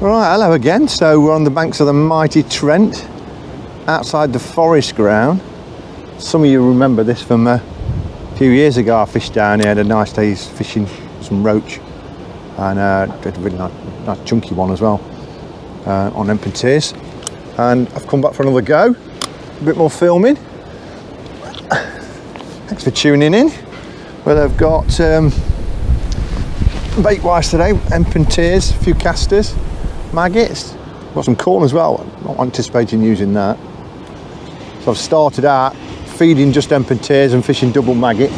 Right, hello again. So we're on the banks of the mighty Trent, outside the forest ground. Some of you remember this from a few years ago. I fished down here, had a nice day's fishing some roach, and did a really nice chunky one as well on Empantiers. And I've come back for another go, a bit more filming. Thanks for tuning in. Well, I've got bait wise today, Empantiers, a few casters, maggots, got some corn as well. Not anticipating using that. So I've started out feeding just Empantiers and fishing double maggot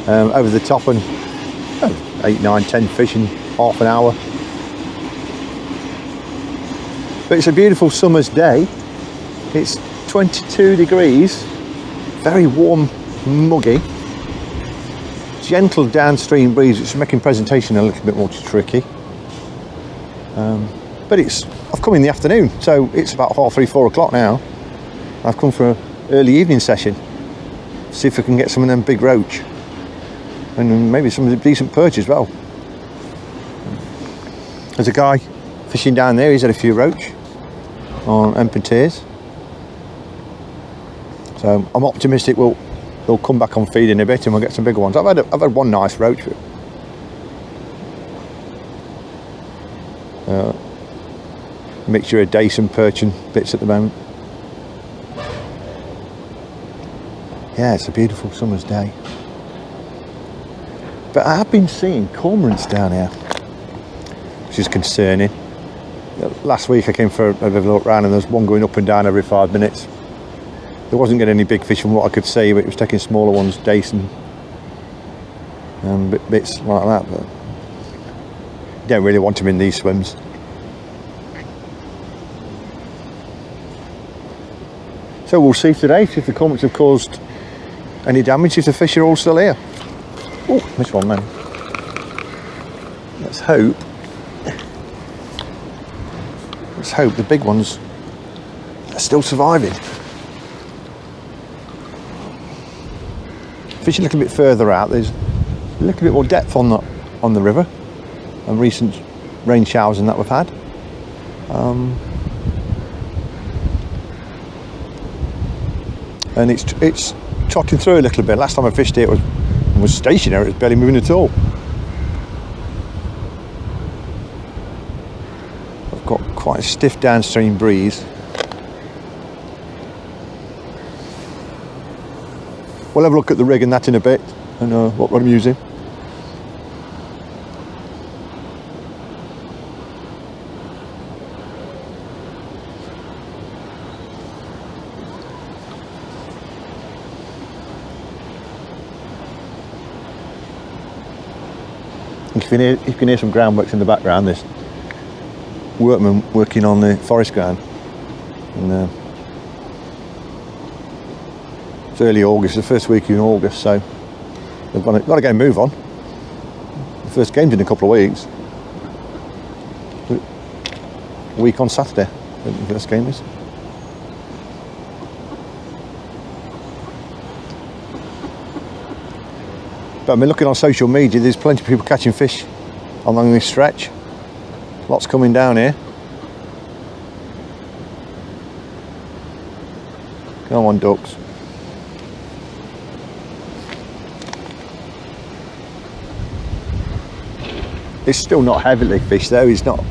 over the top, and 8, 9, 10 fish in half an hour. But it's a beautiful summer's day. It's 22 degrees, very warm, muggy, gentle downstream breeze, which is making presentation a little bit more tricky. But I've come in the afternoon, so it's about 3:30, 4 o'clock now. I've come for an early evening session, see if I can get some of them big roach, and maybe some of the decent perch as well. There's a guy fishing down there, he's had a few roach on Empantiers. So I'm optimistic they'll come back on feed in a bit and we'll get some bigger ones. I've had one nice roach. Mixture of dace and perch and bits at the moment. Yeah, it's a beautiful summer's day. But I have been seeing cormorants down here, which is concerning. Last week I came for a bit of a look round and there's one going up and down every 5 minutes. There wasn't getting any big fish from what I could see, but it was taking smaller ones, dace and bits like that. But you don't really want them in these swims. So we'll see today, see if the cormorants have caused any damage, if the fish are all still here. Oh, missed one then. Let's hope the big ones are still surviving. Fishing a little bit further out, there's a little bit more depth on the river, and recent rain showers and that we've had. And it's trotting through a little bit. Last time I fished it, it was stationary, it was barely moving at all. I've got quite a stiff downstream breeze. We'll have a look at the rig and that in a bit, and what I'm using. If you can hear some groundworks in the background, there's workmen working on the forest ground. And, it's early August, the first week in August, so they've got to get a move on. The first game's in a couple of weeks. A week on Saturday, I think the first game is. But I've been looking on social media, there's plenty of people catching fish along this stretch. Lots coming down here. Come on, ducks. It's still not heavily fished though, it's not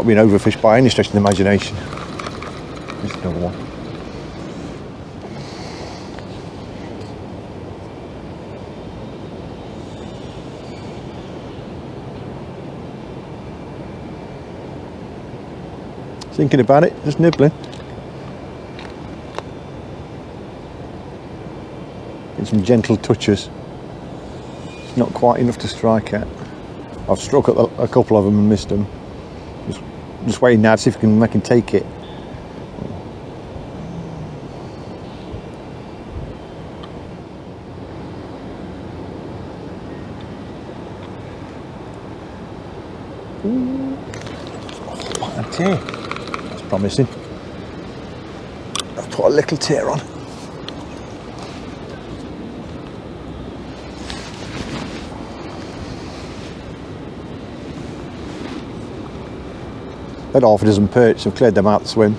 been overfished by any stretch of the imagination. There's another one. Thinking about it, just nibbling. Get some gentle touches. It's not quite enough to strike at. I've struck at a couple of them and missed them. Just waiting now to see if I can take it. What a tear. That's promising. I've put a little tear on. Had half a dozen perch, so I've cleared them out to swim.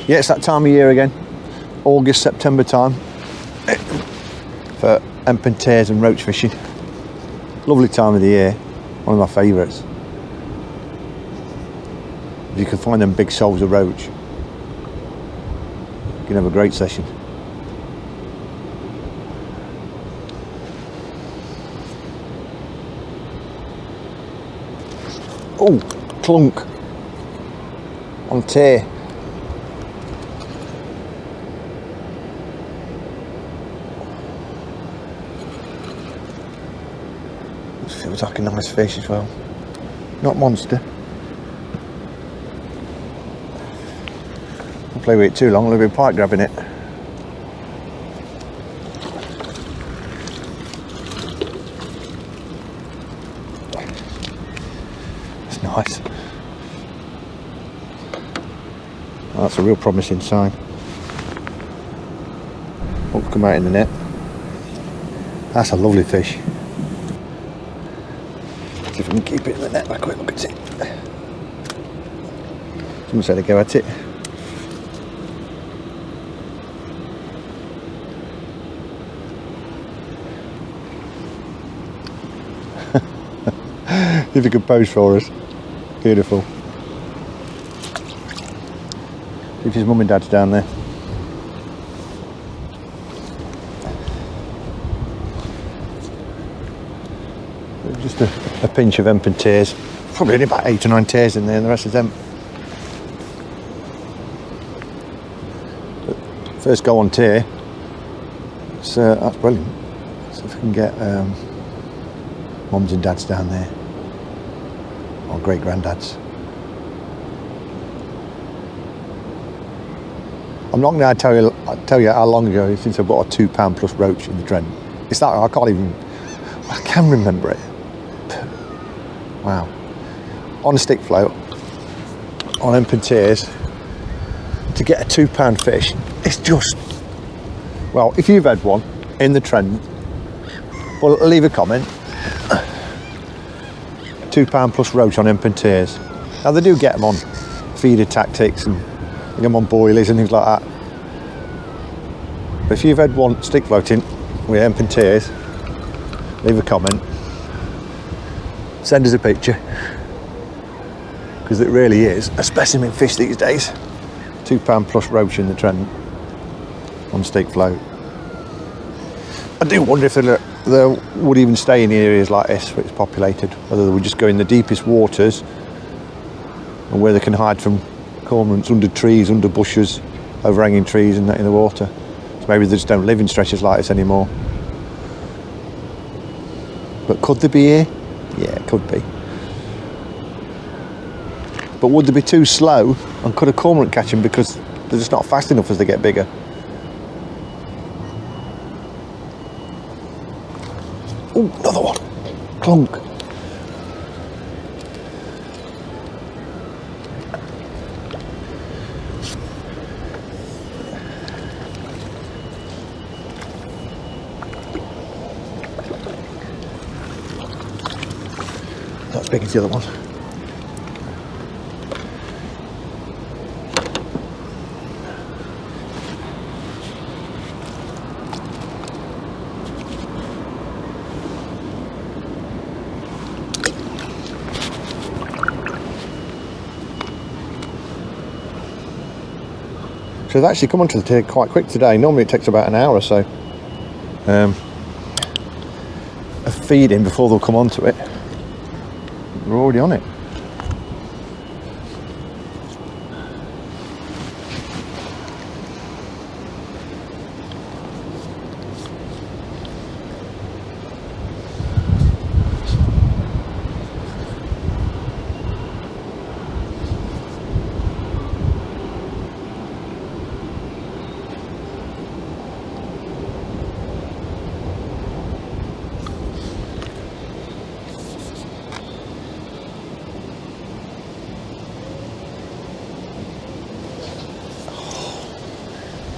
Yeah, it's that time of year again, August, September time, for emp and tares and roach fishing. Lovely time of the year, one of my favourites. If you can find them big shoals of roach, you can have a great session. Oh, clunk on tear. Feels like a nice fish as well. Not monster. I'll play with it too long, I'll be pike grabbing it. It's nice. Oh, that's a real promising sign. Won't come out in the net. That's a lovely fish. See if we can keep it in the net. Have a quick look at it. Someone said to go at it. If you could pose for us. Beautiful. See if his mum and dad's down there. Just a pinch of emp and tares. Probably only about 8 or 9 tares in there, and the rest is emp. But first go on tear. That's brilliant. So if we can get mums and dads down there, or great granddads. I'm not going to tell you how long ago since I bought a £2 plus roach in the Trent. It's that I can remember it. Wow. On a stick float, on emp and tares, to get a £2 fish, it's just, well, if you've had one in the Trent, well, leave a comment. £2 plus roach on emp and tares. Now they do get them on feeder tactics and get them on boilies and things like that. But if you've had one stick floating with emp and tares, leave a comment. Send us a picture, because it really is a specimen fish these days. £2 plus roach in the Trent on stick float. I do wonder if they would even stay in areas like this where it's populated, whether they would just go in the deepest waters and where they can hide from cormorants under trees, under bushes, overhanging trees and that in the water. So maybe they just don't live in stretches like this anymore. But could they be here? Yeah, it could be. But would they be too slow, and could a cormorant catch them because they're just not fast enough as they get bigger? Oh, another one. Clunk. Not as big as the other one. So they've actually come onto the tier quite quick today. Normally it takes about an hour or so of feeding before they'll come onto it. We're already on it.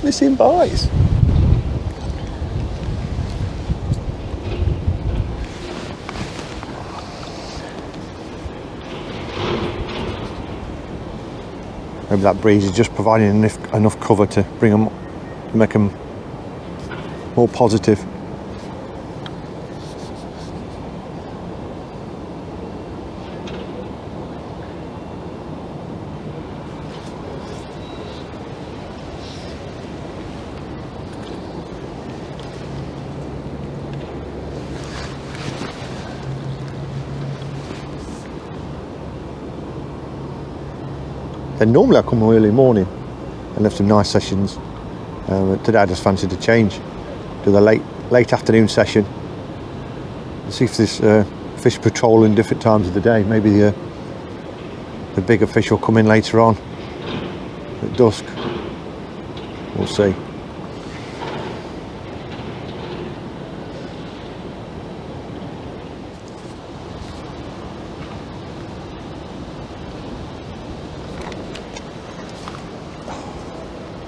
Missing bites. maybe that breeze is just providing enough cover to bring them, make them more positive. Then normally I come early morning and have some nice sessions. Today I just fancied a change. Do the late afternoon session. See if there's fish patrolling different times of the day. Maybe the bigger fish will come in later on at dusk. We'll see.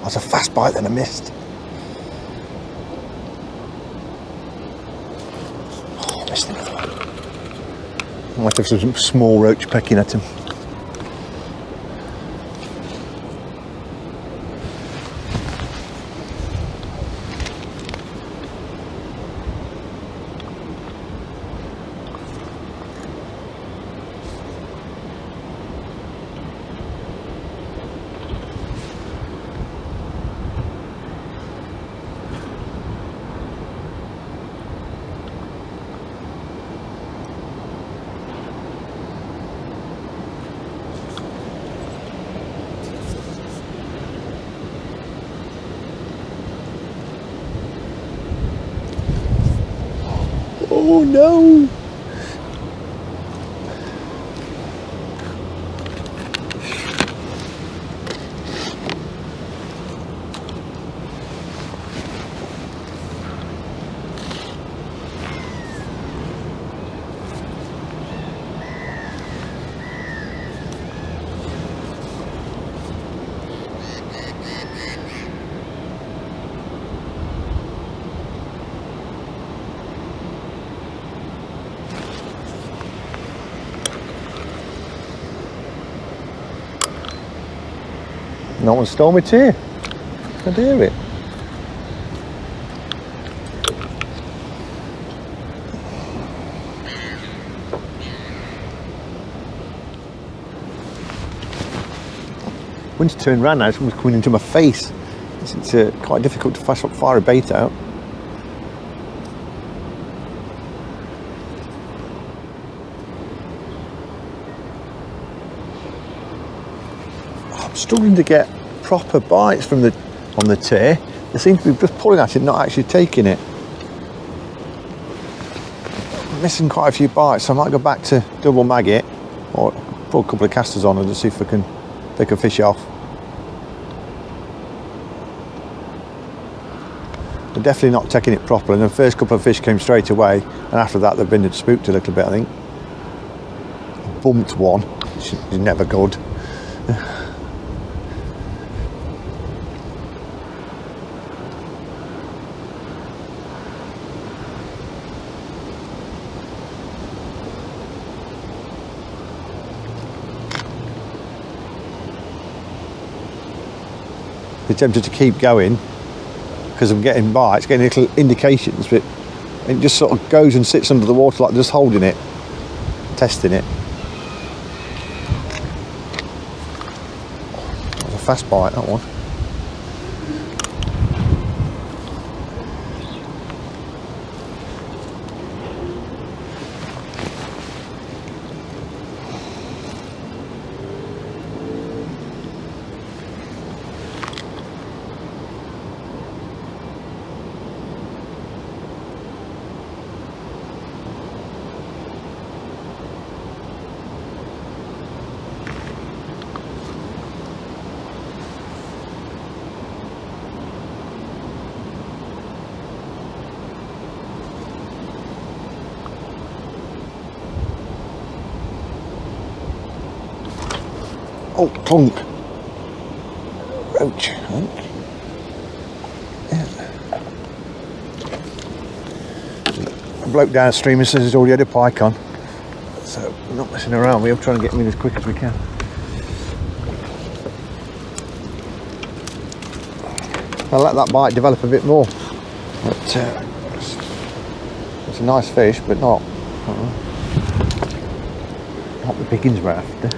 That's a fast bite that I missed. Oh, missed another one. I might have some small roach pecking at him. Oh no! No one stole my tea. I can hear it. Wind's turned round now, someone's coming into my face. It's quite difficult to fire a bait out. I'm struggling to get proper bites on the tear. They seem to be just pulling at it, not actually taking it. I'm missing quite a few bites, so I might go back to double mag it or put a couple of casters on and just see if I can take a fish off. They're definitely not taking it properly, and the first couple of fish came straight away, and after that they've been spooked a little bit, I think. I bumped one, which is never good. I'm tempted to keep going because I'm getting bites, getting little indications, but it just sort of goes and sits under the water like just holding it, testing it. That was a fast bite, that one. Oh, clunk. Roach, I think. Yeah. A bloke downstream says he's already had a pike on. So we're not messing around, we're trying to get him in as quick as we can. I'll let that bite develop a bit more. But it's a nice fish, but not the pickings we're after.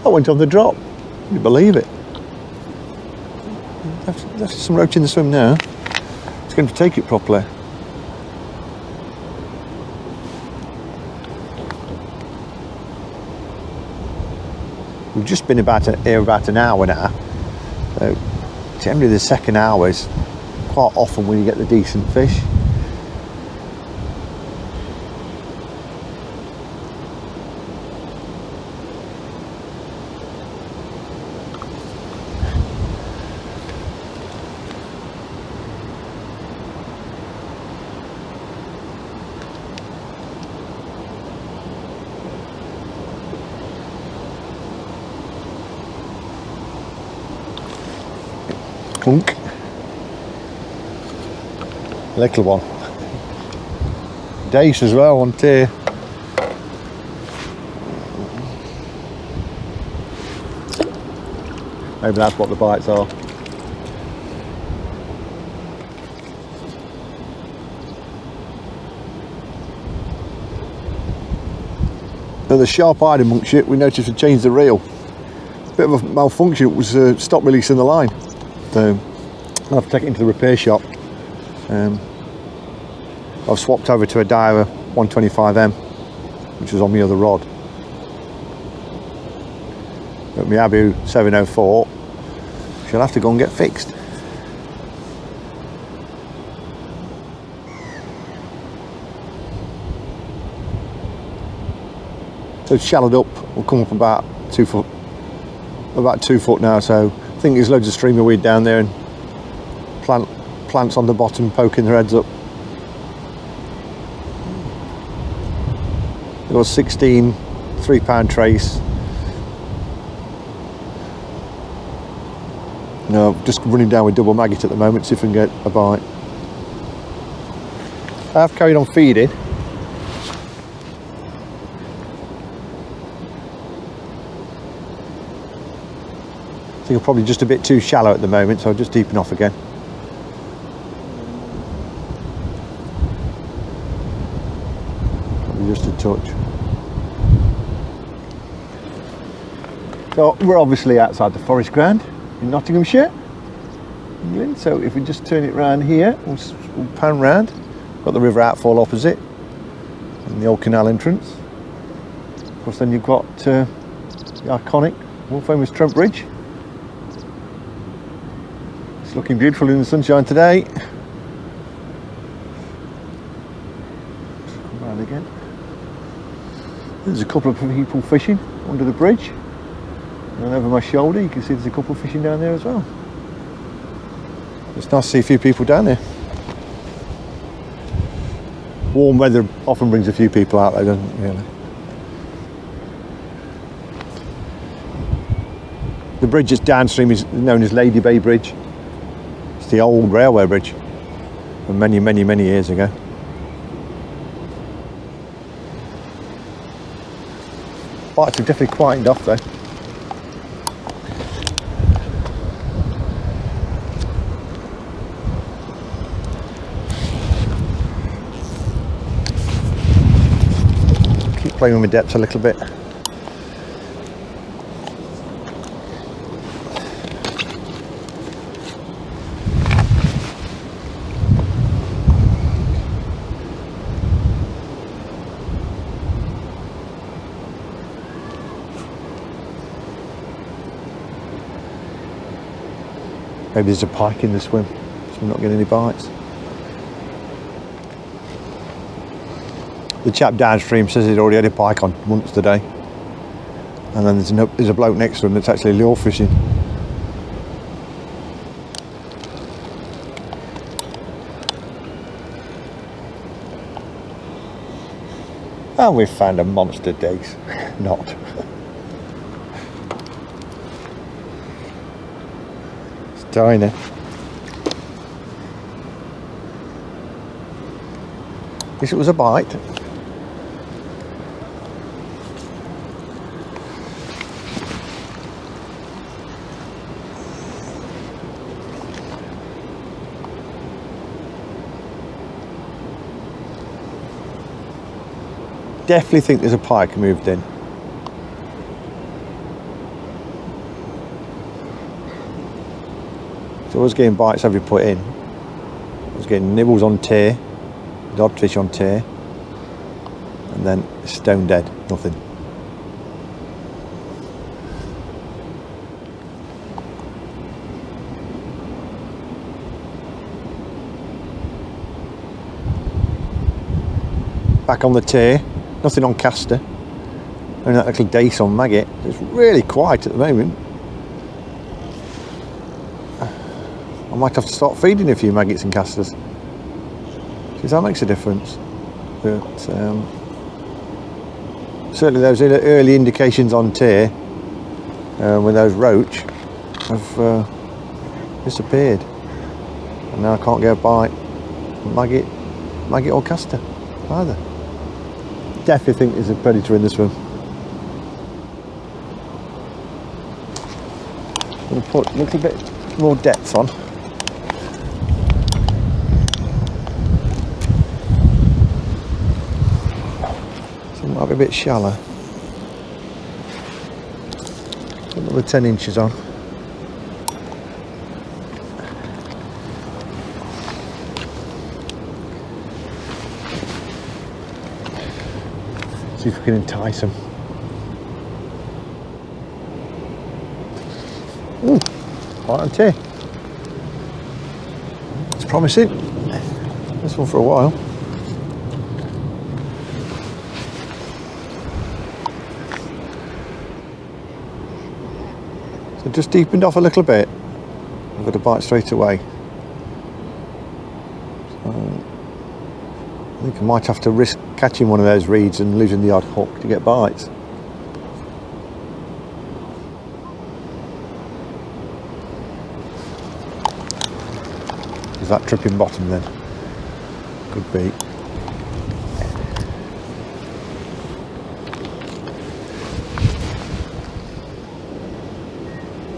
I went on the drop. Can you believe it? There's some roach in the swim now. It's going to take it properly. We've just been here about an hour now. So generally the second hour is quite often when you get the decent fish. Clunk. Little one. Dace as well on tier. Maybe that's what the bites are. So the sharp-eyed amongst it, we noticed we changed the reel. Bit of a malfunction, it was stopped releasing the line. So I'll have to take it into the repair shop. I've swapped over to a Daiwa 125M, which is on my other rod. But my Abu 704, she'll have to go and get fixed. So it's shallowed up, we'll come up about 2 foot, about 2 foot now, so I think there's loads of streamer weed down there and plants on the bottom poking their heads up. There was 16 3-pound trace. No, just running down with double maggot at the moment, see if we can get a bite. I have carried on feeding. I think I'm probably just a bit too shallow at the moment, so I'll just deepen off again. Probably just a touch. So we're obviously outside the forest ground in Nottinghamshire, England. So if we just turn it round here, we'll pan round. Got the river outfall opposite and the old canal entrance. Of course, then you've got the iconic, world famous Trent Bridge. It's looking beautiful in the sunshine today. Come round again. There's a couple of people fishing under the bridge. And over my shoulder, you can see there's a couple fishing down there as well. It's nice to see a few people down there. Warm weather often brings a few people out there, doesn't it, really? The bridge that's downstream is known as Lady Bay Bridge. It's the old railway bridge from many, many, many years ago. Bites have definitely quietened off though. Keep playing with my depths a little bit. Maybe there's a pike in the swim, so we're not getting any bites. the chap downstream says he'd already had a pike on once today. And then there's a bloke next to him that's actually lure fishing. And we've found a monster dace. Not. It's tiny. Guess it was a bite. Definitely think there's a pike moved in. So I was getting bites every put in. I was getting nibbles on tear, dodfish on tear, and then stone dead, nothing. Back on the tear. Nothing on caster, only that little dace on maggot. It's really quiet at the moment. I might have to start feeding a few maggots and casters, because that makes a difference. But certainly those early indications on tear with those roach have disappeared, and now I can't get a bite maggot or caster either. Definitely think there's a predator in this one. I'm going to put a little bit more depth on. So it might be a bit shallow. Put another 10 inches on. See if we can entice them. Ooh, right on tear. It's promising. This one for a while. So just deepened off a little bit. I've got to bite straight away. So I think I might have to risk catching one of those reeds and losing the odd hook to get bites. Is that tripping bottom then? Could be.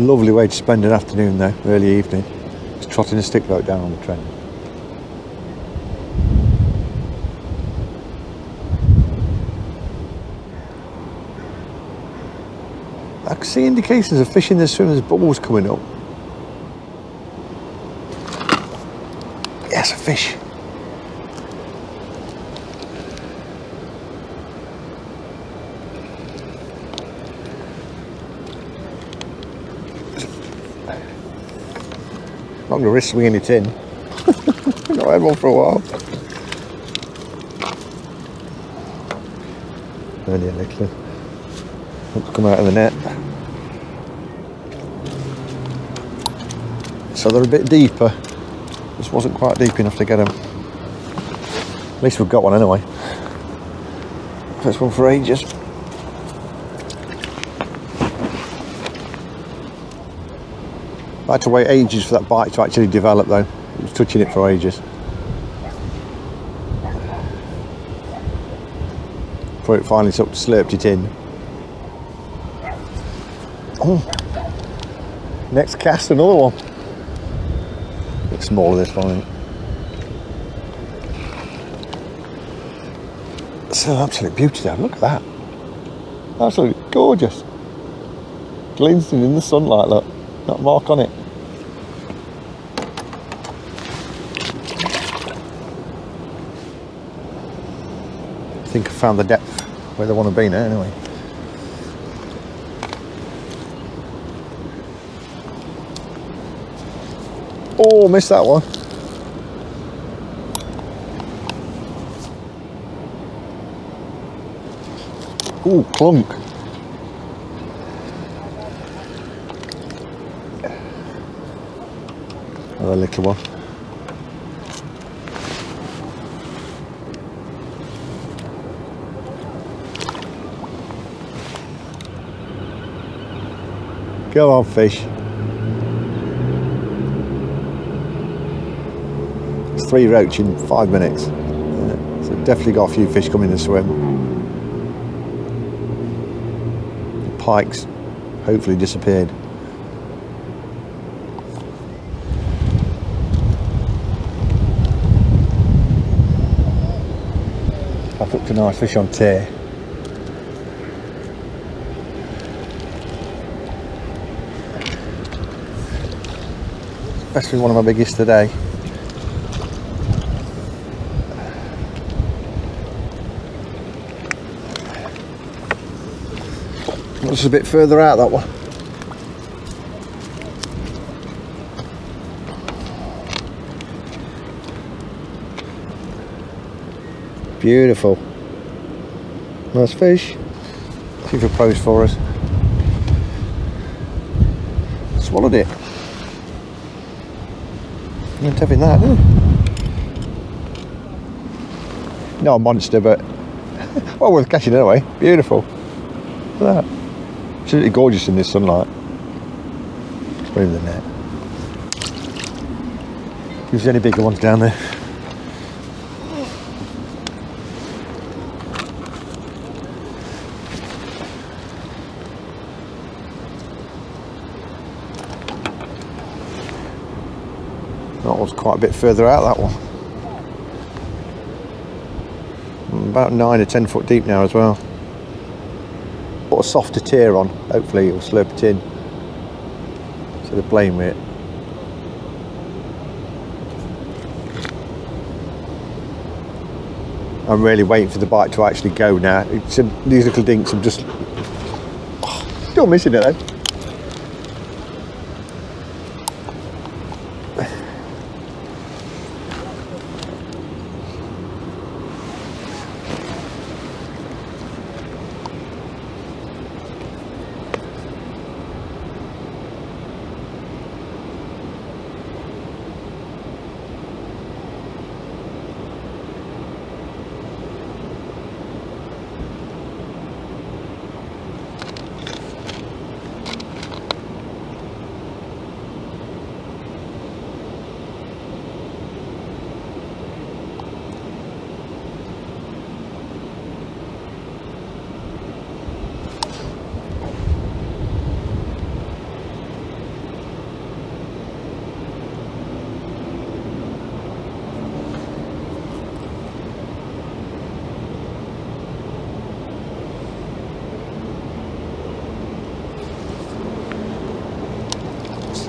Lovely way to spend an afternoon though, early evening. Just trotting a stick boat down on the Trent. I can see indications of fish in the swim. There's bubbles coming up. Yes, a fish. Not going to risk swinging it in. I've not had one for a while. Only a little. Let's come out of the net. So they're a bit deeper. This wasn't quite deep enough to get them. At least we've got one anyway. First one for ages. I had to wait ages for that bite to actually develop though. I was touching it for ages. Before it finally sort of slurped it in. Oh, next cast, another one. A bit smaller this one, I think. It's an absolute beauty there, look at that. Absolutely gorgeous. Glistening in the sunlight, look. Not a mark on it. I think I found the depth where they want to be now anyway. Oh, missed that one. Ooh, clunk. Another little one. Go on, fish. It's 3 roach in 5 minutes. Yeah, so definitely got a few fish coming to swim. The pikes hopefully disappeared. I've hooked a nice fish on tear. Especially one of my biggest today. Just a bit further out, that one. Beautiful. Nice fish. See if it pose for us. Swallowed it. Meant having that, didn't it? No monster, but well worth catching anyway. Beautiful. Look at that. Absolutely gorgeous in this sunlight. Let's move the net. If there's any bigger ones down there. That was quite a bit further out, that one. About 9 or 10 foot deep now as well. Put a softer tier on, hopefully it'll slurp it in. So they're playing with it. I'm really waiting for the bite to actually go now. These little dinks are just... Oh, still missing it though.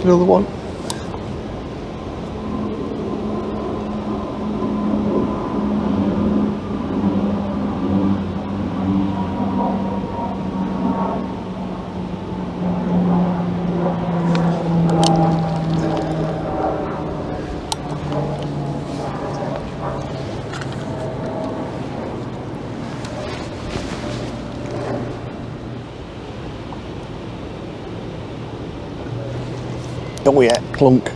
Another one. Oh yeah, clunk.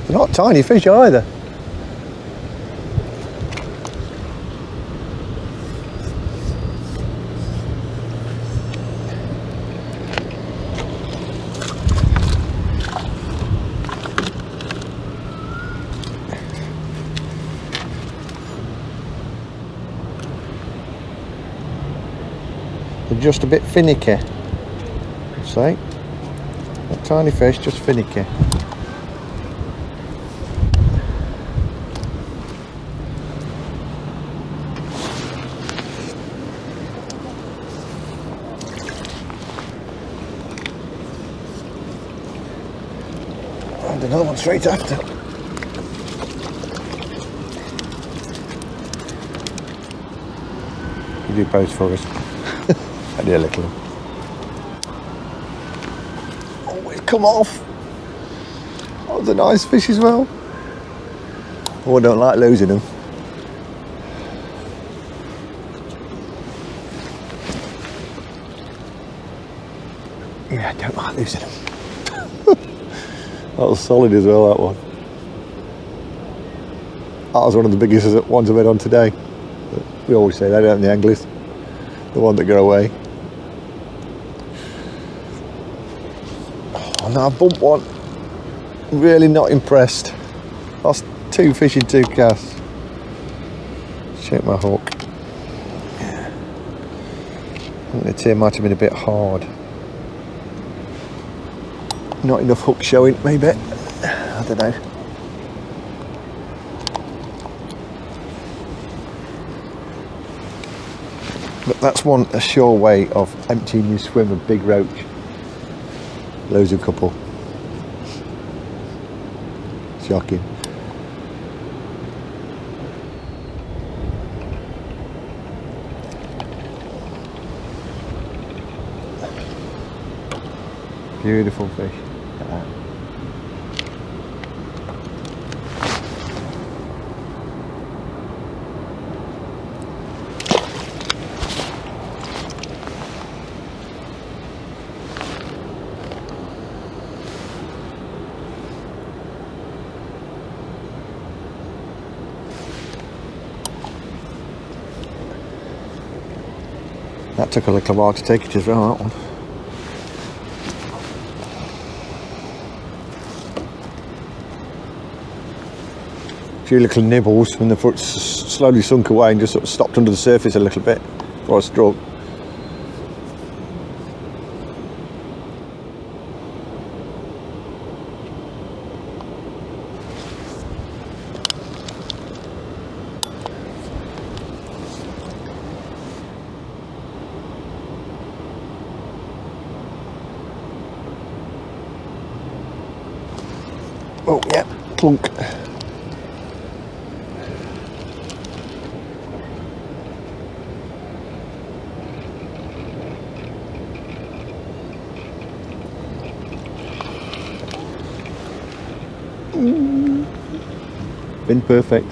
They're not tiny fish either. They're just a bit finicky. Say, a tiny fish, just finicky. And another one straight after. You do pose for us. I do a little. Come off. Oh, it's a nice fish as well. Oh, I don't like losing them. Yeah, I don't like losing them. That was solid as well, that one. That was one of the biggest ones I've had on today. But we always say that, don't we, the anglers? The one that go away. Oh, now I bumped one. Really not impressed. Lost 2 fish in 2 casts. Check my hook. I think the tier might have been a bit hard. Not enough hook showing, maybe. I don't know. But that's a sure way of emptying your swim of big roach. Lose a couple. Shocking. Beautiful fish. Look at that. That took a little while to take it as well, that one. A few little nibbles when the foot slowly sunk away and just sort of stopped under the surface a little bit before I struck. Oh yeah, clunk. Been perfect.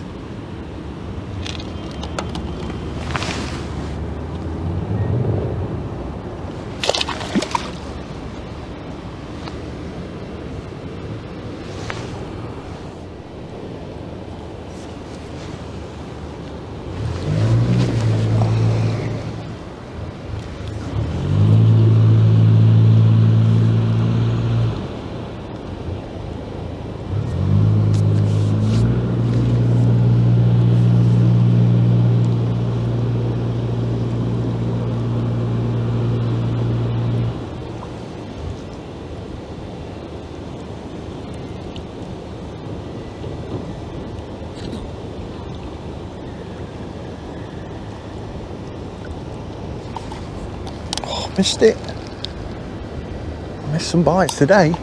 Missed it. Missed some bites today.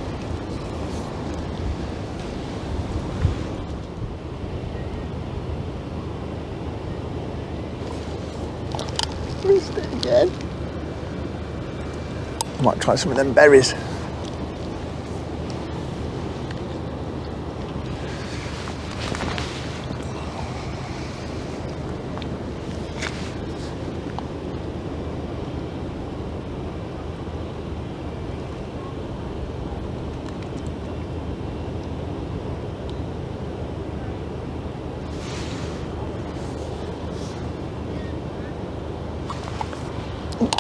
Missed it again. Might try some of them berries.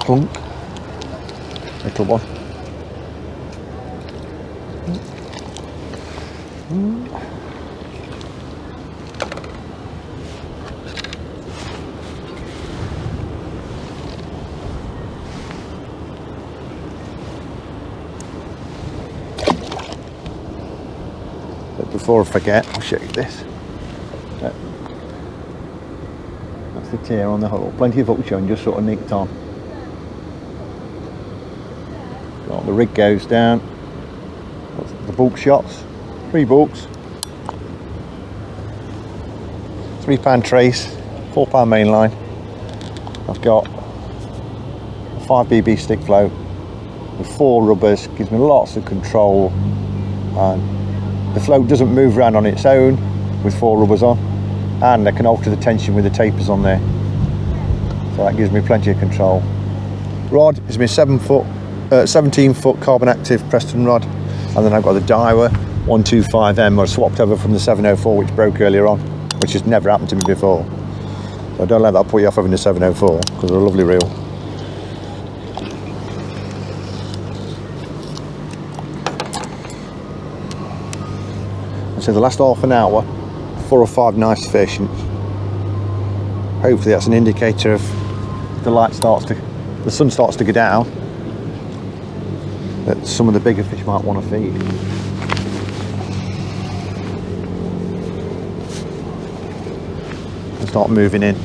Clunk. Little one. But before I forget, I'll show you this. That's the tear on the hull. Plenty of hook showing, just sort of nicked on. The rig goes down. The bulk shots, 3 bulks, £3 trace, £4 main line. I've got a 5BB stick float with 4 rubbers, gives me lots of control, and the float doesn't move around on its own with 4 rubbers on, and I can alter the tension with the tapers on there, so that gives me plenty of control. Rod is my 7 foot 17-foot carbon active Preston rod, and then I've got the Daiwa 125M, I swapped over from the 704 which broke earlier on, which has never happened to me before. So don't let that put you off having the 704 because they're a lovely reel. So the last half an hour, 4 or 5 nice fish, and hopefully that's an indicator of the sun starts to go down, that some of the bigger fish might want to feed. And start moving in.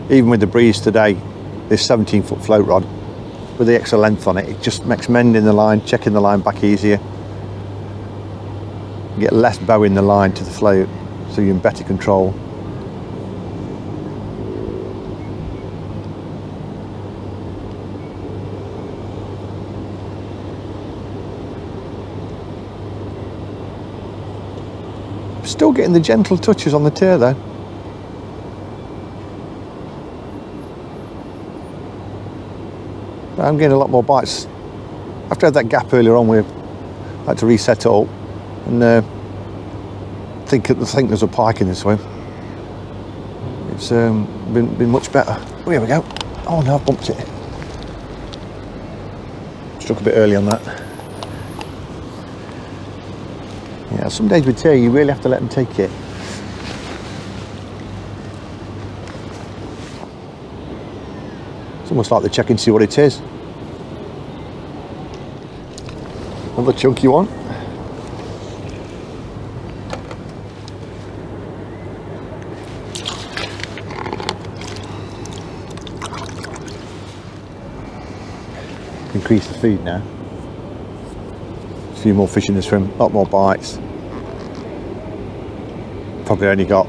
Even with the breeze today, this 17-foot float rod, with the extra length on it, it just makes mending the line, checking the line back easier. You get less bow in the line to the float, so you're in better control. Still getting the gentle touches on the tail though. I'm getting a lot more bites. After I had that gap earlier on, we had to reset it up, and I think there's a pike in this swim. It's been much better. Oh, here we go. Oh no, I've bumped it. Struck a bit early on that. Yeah, some days with tail, you really have to let them take it. It's almost like they're checking to see what it is. Another chunky one. Increase the feed now. A few more fish in the swim, a lot more bites. Probably only got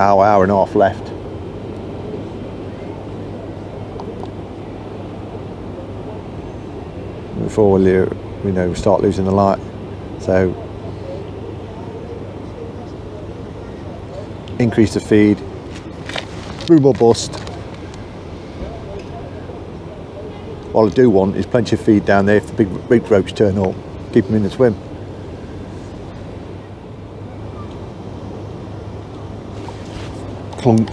hour and a half left. Before we start losing the light. So increase the feed, boom or bust. What I do want is plenty of feed down there if the big roach turn up, keep them in the swim. Clunk.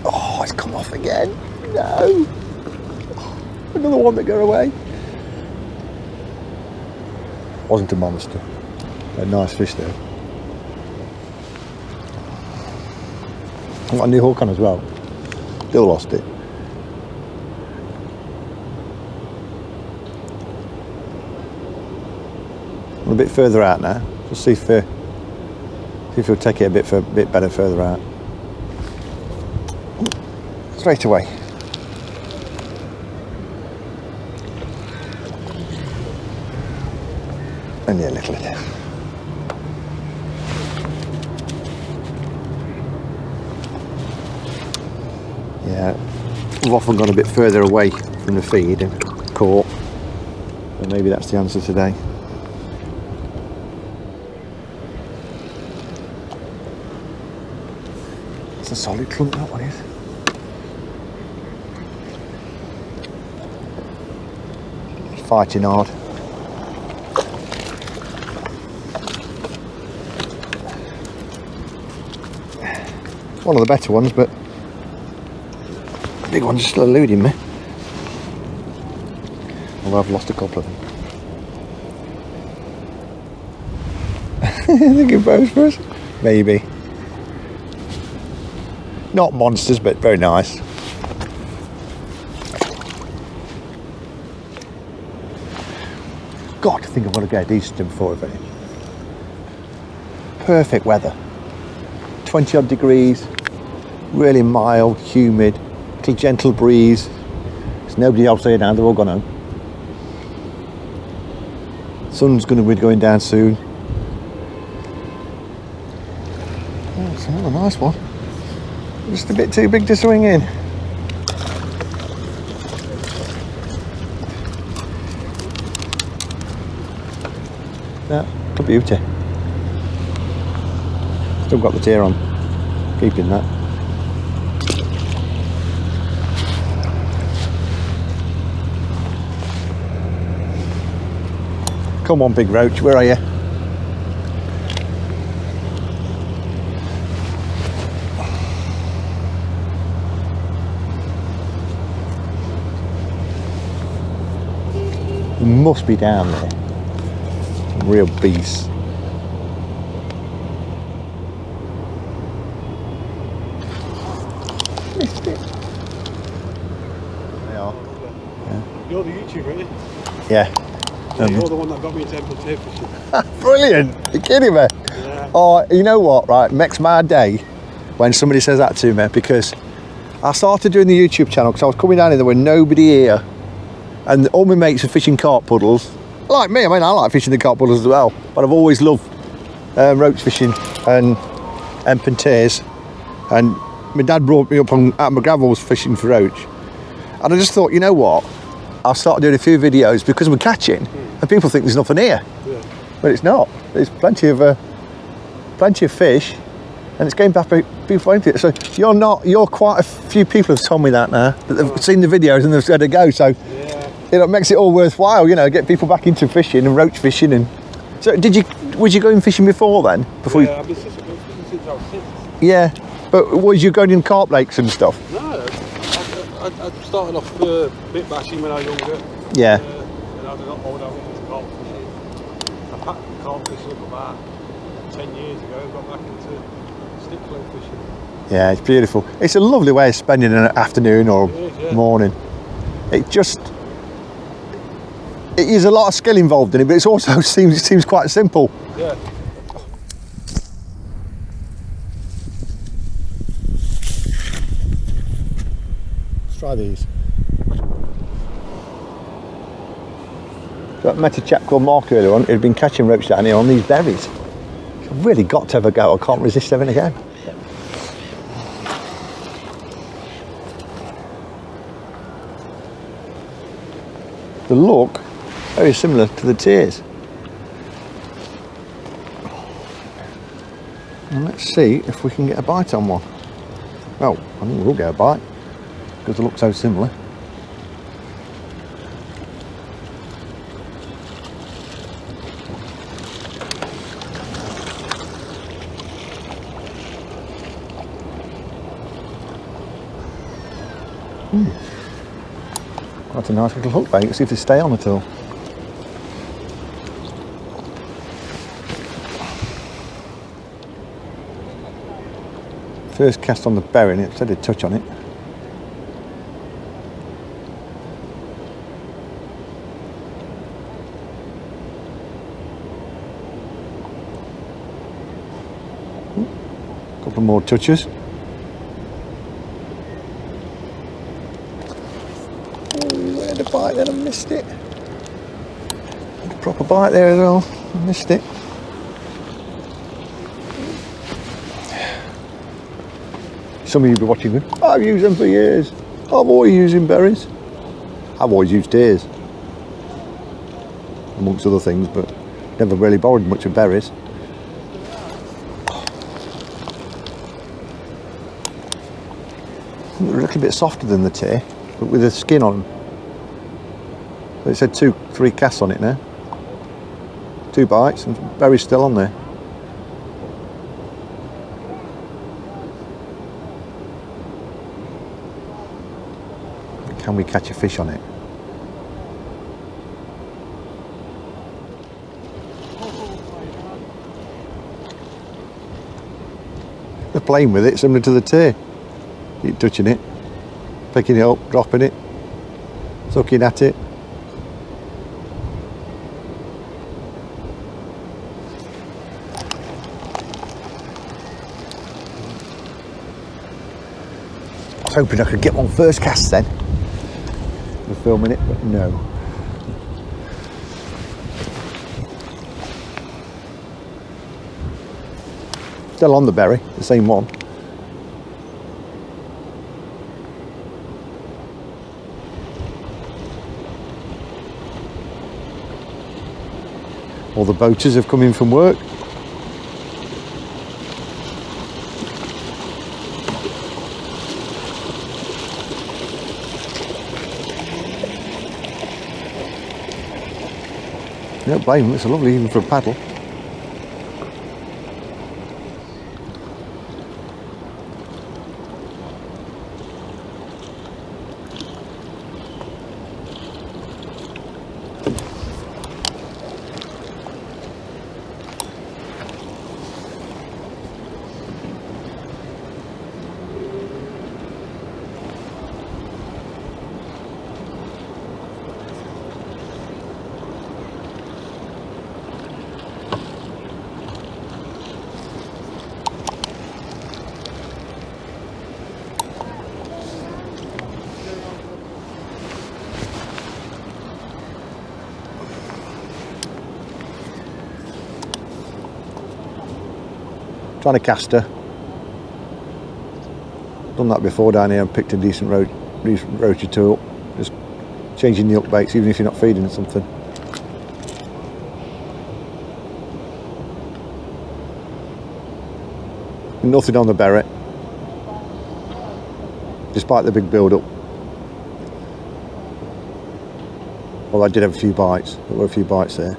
Oh, it's come off again. No. Another one that got away. Wasn't a monster. A nice fish there. I've got a new hook on as well. Still lost it. I'm a bit further out now. Just see if we'll take it a bit better further out. Straight away. Only a little bit. Yeah, we've often gone a bit further away from the feed and caught, but maybe that's the answer today. It's a solid clunk, that one is. Fighting hard. One of the better ones, but the big one's still eluding me. Although I've lost a couple of them. Thinking both for us? Maybe. Not monsters, but very nice. God, I think I'm going to get a decent in before of it. Perfect weather. 20 odd degrees, really mild, humid, little gentle breeze. There's nobody else here now, they're all gone home. Sun's going to be going down soon. Oh, it's another nice one. Just a bit too big to swing in. Yeah, a beauty. Still got the tear on. Keeping that. Come on, big roach, where are you? He must be down there. Real beast. Missed it. They are. Yeah. You're the YouTuber, really? Yeah. You're the one that got me into MP fishing. Brilliant! You're kidding me? Yeah. Oh, you know what, right? Makes my day when somebody says that to me, because I started doing the YouTube channel because I was coming down here, there were nobody here, and all my mates are fishing carp puddles. Like me, I mean, I like fishing the carp puddles as well, but I've always loved roach fishing and tears. And my dad brought me up on at my gravels fishing for roach, and I just thought, you know what? I'll start doing a few videos because we're catching, and people think there's nothing here, but it's not. There's plenty of fish, and it's getting back people into it. So you're quite a few people have told me that now, that they've seen the videos and they've had a go. So it makes it all worthwhile, you know, get people back into fishing and roach fishing. And so was you going fishing before then? Yeah, I've been fishing since I was 6. Yeah, but was you going in carp lakes and stuff? No, I started off bit bashing when I was younger. Yeah. And as I got older, I went into carp fishing. I packed carp fishing up about 10 years ago and got back into stick float fishing. Yeah, it's beautiful. It's a lovely way of spending an afternoon or morning. It is a lot of skill involved in it, but it also seems quite simple. Yeah. Let's try these. So I met a chap called Mark earlier on who'd been catching roach down here on these berries. I've really got to have a go. I can't resist having a go. The look very similar to the tears. And let's see if we can get a bite on one. Well, I think we'll get a bite because they look so similar. That's a nice little hook bait. Let's see if they stay on at all. First cast on the berry, and it said it'd touch on it. Couple more touches. A bite then, I missed it. A proper bite there as well, I missed it. Some of you will be watching them. I've used them for years. I've always used berries. I've always used tears, amongst other things, but never really borrowed much of berries. They're a little bit softer than the tear, but with the skin on them. It said 2-3 casts on it now. 2 bites and berries still on there. Can we catch a fish on it? They're playing with it, similar to the tear. Keep touching it, picking it up, dropping it, sucking at it. I was hoping I could get one first cast then. We're filming it, but no. Still on the berry, the same one. All the boaters have come in from work. Don't blame them, it's lovely even for a paddle. Trying to cast her. Done that before down here and picked a decent roach or two up. Just changing the hook baits even if you're not feeding something. Nothing on the beret, despite the big build up. Well, I did have a few bites. There were a few bites there.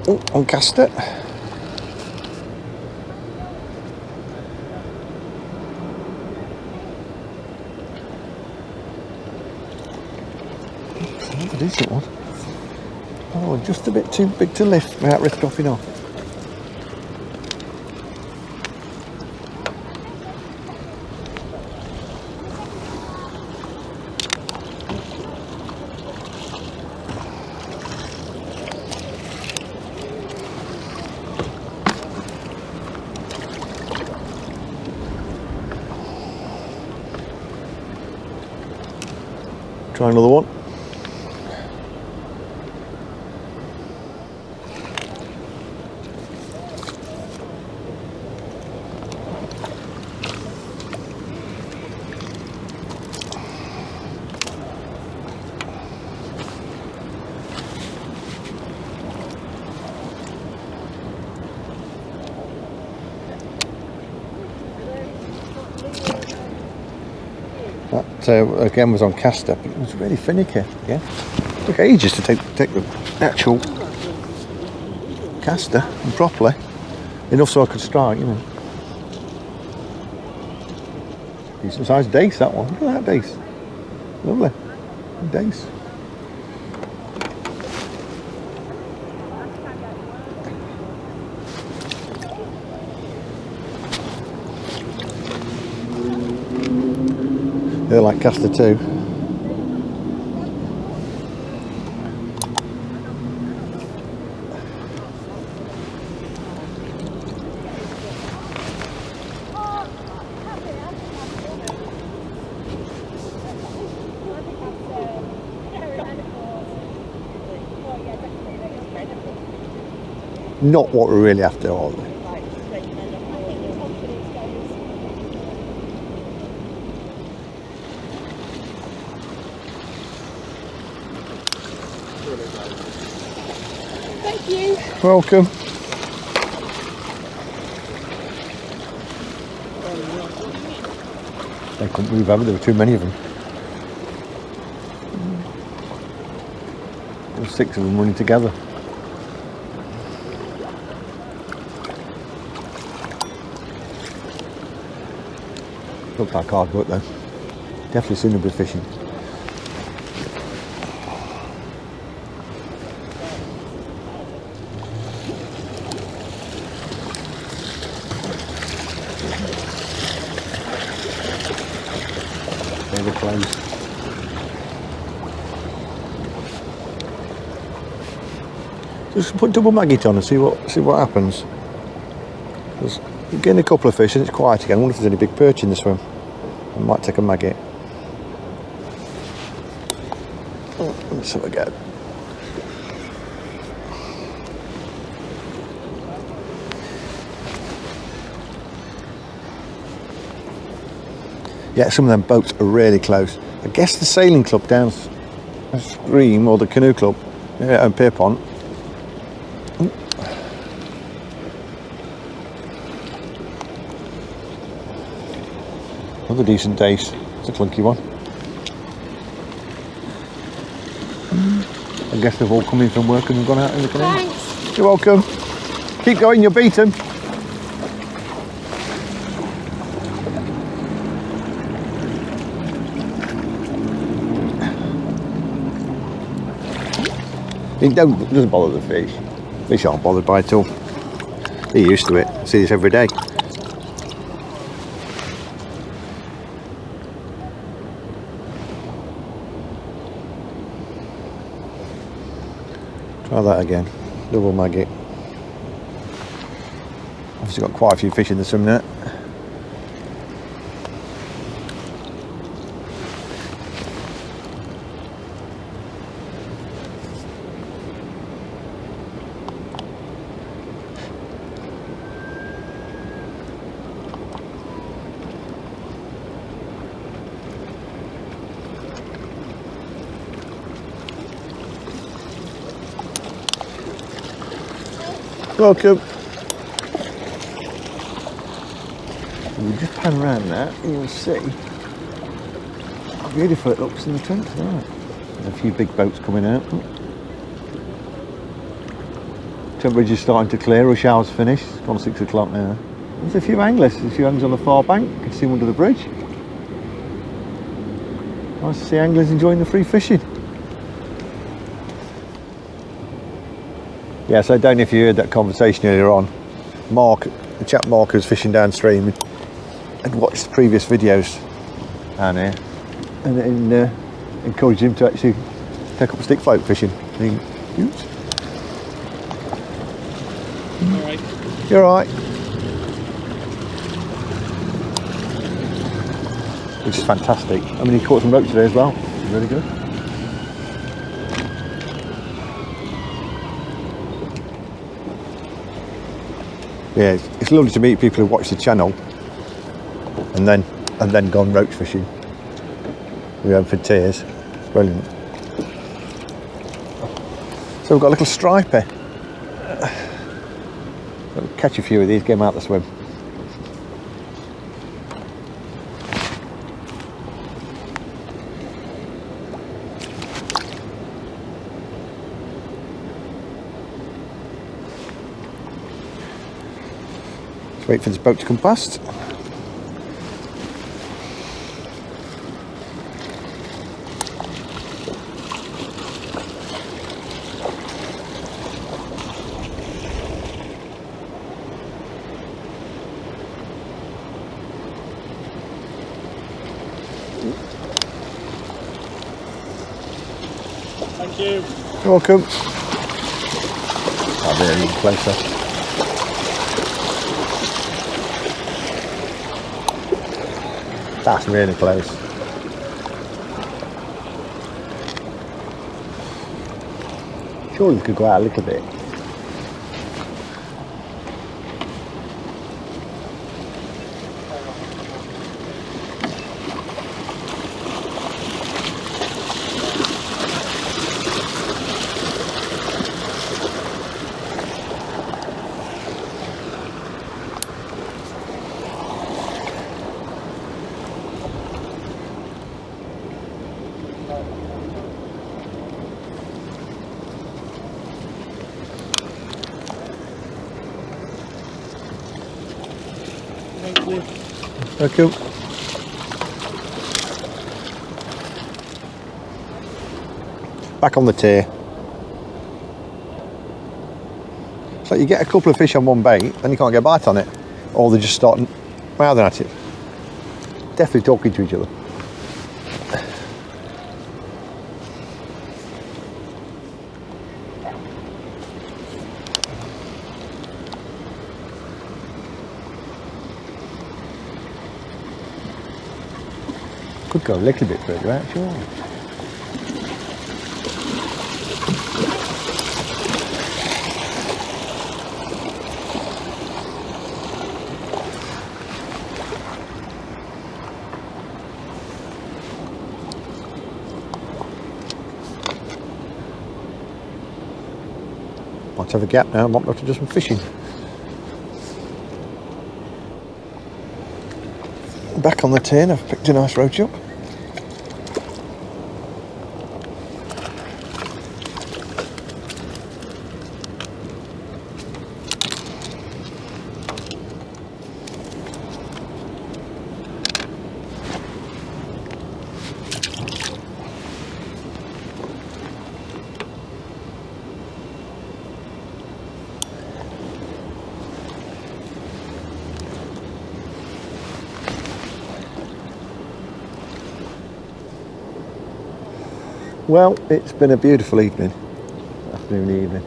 Oh, uncast it. That's a decent one. Oh, just a bit too big to lift without risk dropping off. Try another one. That again was on caster, but it was really finicky. Yeah, it took ages to take the actual caster and properly enough so I could strike. You know, decent sized dace that one. Look at that dace, lovely dace. They're like caster too. Not what we're really after, are they? Thank you. Welcome. They couldn't move over, there were too many of them. There were 6 of them running together. Looked like hard work though. Definitely sooner be fishing. There they close. Just put double maggot on and see what happens. Just getting a couple of fish and it's quiet again. I wonder if there's any big perch in the swim. I might take a maggot. Oh, let's have a go. Yeah, some of them boats are really close. I guess the sailing club downstream, or the canoe club, and Pierpont. Another decent dace. It's a clunky one. I guess they've all come in from work and gone out in the canoe. Thanks. You're welcome. Keep going, you'll beat them. It doesn't bother the fish. Fish aren't bothered by it at all. They're used to it. See this every day. Try that again. Double maggot. Obviously got quite a few fish in the swim net. Welcome. We'll just pan around that and you'll see how beautiful it looks in the Trent tonight. There's a few big boats coming out. Temperature is starting to clear, rush hour's finished. It's gone 6 o'clock now. There's a few anglers. There's a few anglers on the far bank. You can see them under the bridge. Nice to see anglers enjoying the free fishing. Yes, I don't know if you heard that conversation earlier on. Mark, the chap Mark who was fishing downstream, had watched the previous videos down here and encouraged him to actually take up stick float fishing. Oops. Alright. You're alright. Which is fantastic. I mean, he caught some roach today as well. Really good. Yeah, it's lovely to meet people who watch the channel and then gone roach fishing. We're going for tears. It's brilliant. So we've got a little striper. We'll catch a few of these, get them out the swim. Wait for this boat to come past. Thank you. You're welcome. I'll be a little closer. That's really close. Surely we could go out a little bit. Thank you. Thank you. Back on the tier. So you get a couple of fish on one bait, then you can't get a bite on it. Or they just start mouthing at it. Definitely talking to each other. Could go a little bit further out, sure. Might have a gap now, might have to do some fishing. Back on the tin, I've picked a nice roach up. Well, it's been a beautiful evening. Afternoon.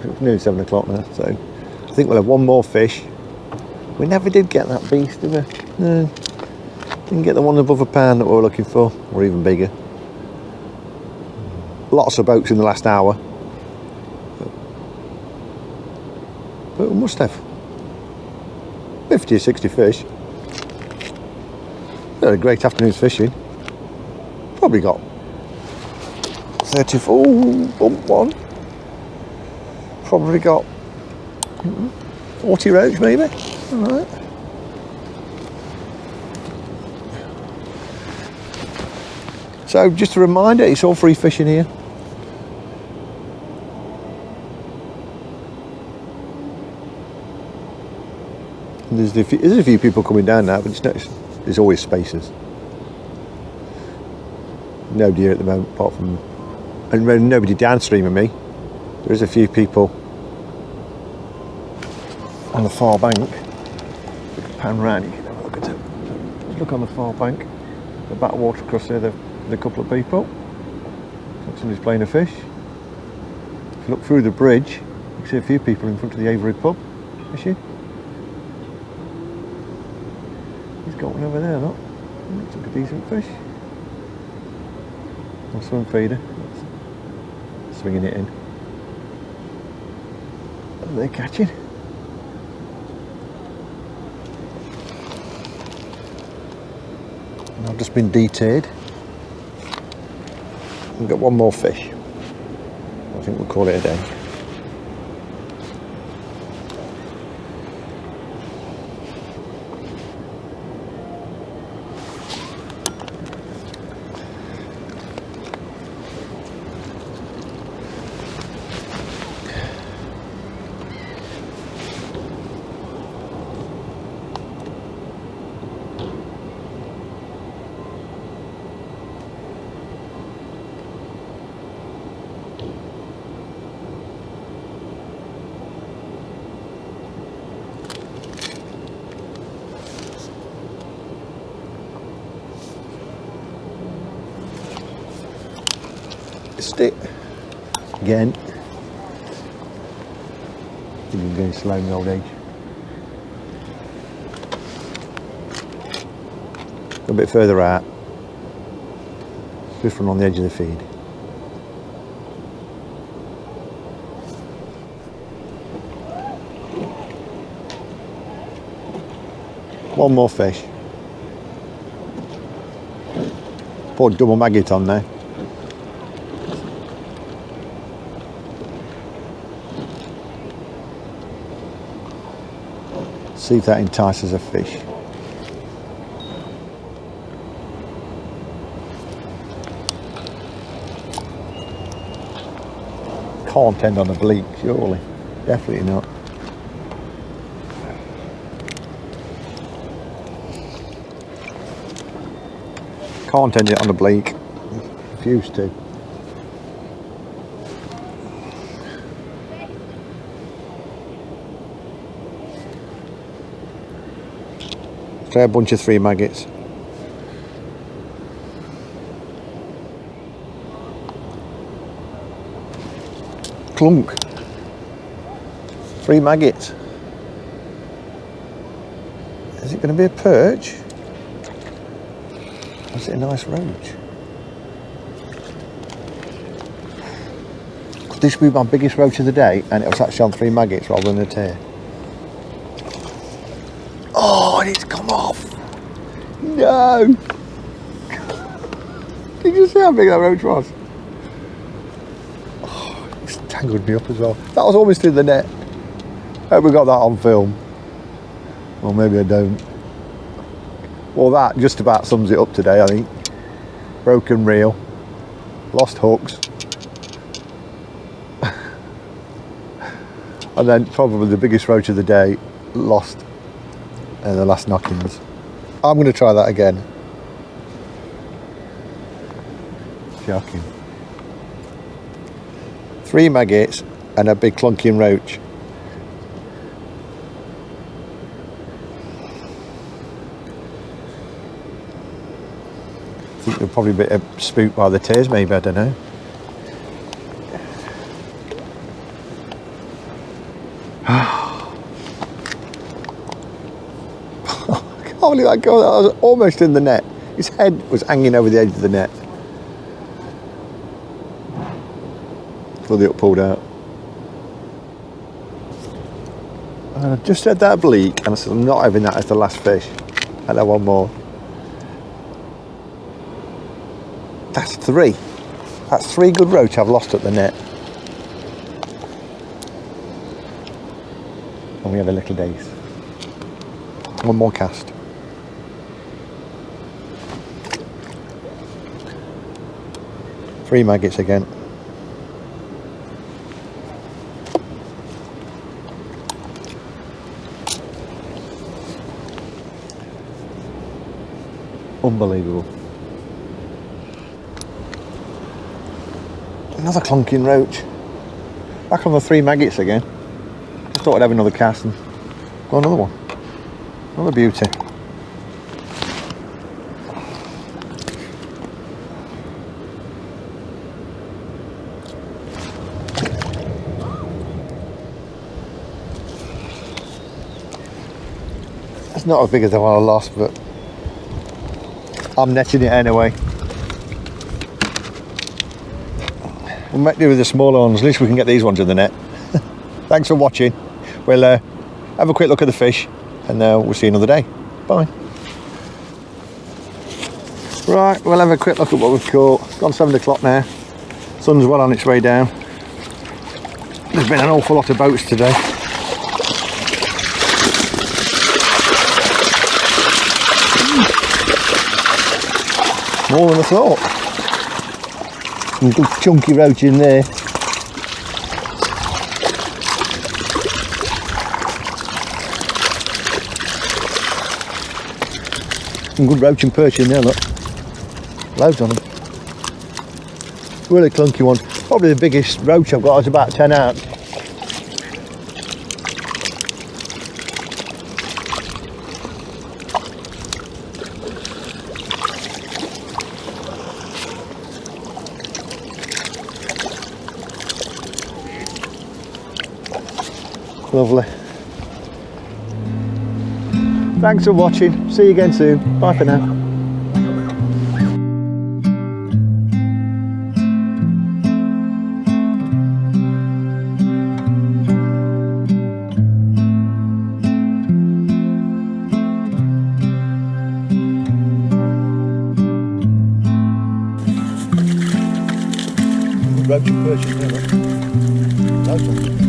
It's nearly 7 o'clock now, so I think we'll have one more fish. We never did get that beast, did we? No. Didn't get the one above a pound that we were looking for, or even bigger. Lots of boats in the last hour. But we must have 50 or 60 fish. We had a great afternoon's fishing. Probably got 34, bump one. Probably got 40 roach maybe. Alright. So just a reminder, it's all free fishing here. And there's a few people coming down now, but there's always spaces. No deer at the moment, apart from, and nobody downstream of me. There is a few people on the far bank. Pan round, you can have a look at it. Just look on the far bank, the backwater across there. There's a couple of people. Somebody's playing a fish. If you look through the bridge, you can see a few people in front of the Avery pub fishing. He's got one over there, look. Looks like a decent fish. A swim feeder. Swinging it in. And they're catching. And I've just been deterred. We've got one more fish. I think we'll call it a day. Stick again. I think I'm going slow in the old age. A bit further out. This one on the edge of the feed. One more fish. Put double maggot on there. See if that entices a fish. Can't end on a bleak, surely. Definitely not. Can't end it on a bleak. Refuse to. Try a bunch of 3 maggots. Clunk. 3 maggots. Is it going to be a perch? Or is it a nice roach? This will be my biggest roach of the day, and it was actually on 3 maggots rather than a tear. Oh, and it's come off. No. Did you see how big that roach was? Oh, it's tangled me up as well. That was almost in the net. Hope we got that on film. Well, maybe I don't. Well, that just about sums it up today, I think. Broken reel, lost hooks, and then probably the biggest roach of the day, lost in the last knockings. I'm going to try that again. Shocking. 3 maggots and a big clunking roach. I think they're probably a bit spooked by the tears, maybe, I don't know. I can't believe that goal. That was almost in the net. His head was hanging over the edge of the net. Before the up pulled out. And I just said that bleak, and I said I'm not having that as the last fish. I'll have one more. That's 3. That's 3 good roach I've lost at the net. And we have a little daze. One more cast. Three maggots again. Unbelievable. Another clunking roach. Back on the 3 maggots again. Just thought I'd have another cast and go another one. Another beauty. It's not as big as the one I lost, but I'm netting it anyway. We'll make do with the smaller ones, at least we can get these ones in the net. Thanks for watching. We'll have a quick look at the fish and we'll see you another day. Bye. Right, we'll have a quick look at what we've caught. It's gone 7 o'clock now. Sun's well on its way down. There's been an awful lot of boats today. More than I thought. Some good chunky roach in there. Some good roach and perch in there, look. Loads on them. Really clunky one. Probably the biggest roach I've got is about 10 out. Lovely. Thanks for watching. See you again soon. Bye for now. Roach and perch in there, look. Loads of them.